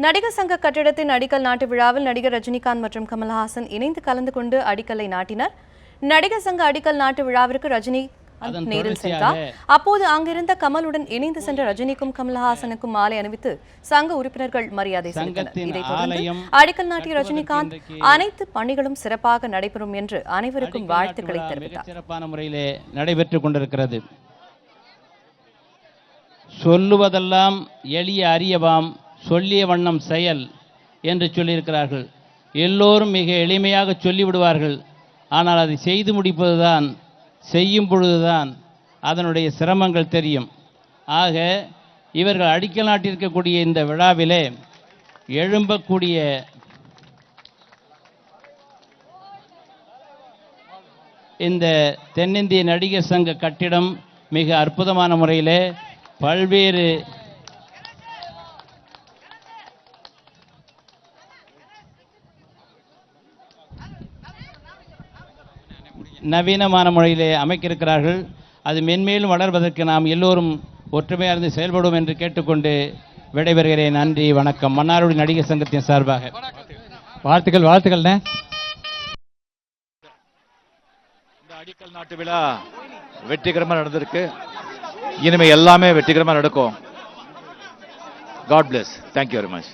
நடிகர் சங்க கட்டிடத்தின் அடிக்கல் நாட்டு விழாவில் நடிகர் ரஜினிகாந்த் மற்றும் கமல்ஹாசன் இணைந்து கலந்து கொண்டு அடிக்கல்லை நாட்டினர். நடிகர் சங்க அடிக்கல் நாட்டு விழாவிற்கு ரஜினி நேரில் சென்றார். அப்போது அங்கிருந்த கமலுடன் இணைந்து சென்ற ரஜினிக்கும் கமல்ஹாசனுக்கும் மாலை அணிவித்து சங்க உறுப்பினர்கள் மரியாதை செலுத்தினர். இதைத் தொடர்ந்து அடிக்கல் நாட்டிய ரஜினிகாந்த் அனைத்து பணிகளும் சிறப்பாக நடைபெறும் என்று அனைவருக்கும் வாழ்த்துக்களை தெரிவித்தார். சிறப்பான முறையிலே நடைபெற்றுக் கொண்டிருக்கிறது. சொல்லுவதெல்லாம் எளிய அறியவாம், சொல்லிய வண்ணம் செயல் என்று சொல்லியிருக்கிறார்கள். எல்லோரும் மிக எளிமையாக சொல்லிவிடுவார்கள். ஆனால் அதை செய்து முடிப்பதுதான், செய்யும் பொழுதுதான் அதனுடைய சிரமங்கள் தெரியும். ஆக இவர்கள் அடிக்கல் நாட்டியிருக்கக்கூடிய இந்த விழாவிலே எழும்பக்கூடிய இந்த தென்னிந்திய நடிகர் சங்க கட்டிடம் மிக அற்புதமான முறையிலே பல்வேறு நவீனமான முறையிலே அமைக்கிருக்கிறார்கள். அது மென்மேலும் வளர்வதற்கு நாம் எல்லோரும் ஒற்றுமையாக இருந்து செயல்படும் என்று கேட்டுக்கொண்டு விடைபெறுகிறேன். நன்றி, வணக்கம். மன்னார்குடி நடிகர் சங்கத்தின் சார்பாக வாழ்த்துக்கள். இந்த அடிக்கல் நாட்டு விழா வெற்றிகரமாக நடந்திருக்கு. இனிமே எல்லாமே வெற்றிகரமாக நடக்கும். God bless. Thank you very much.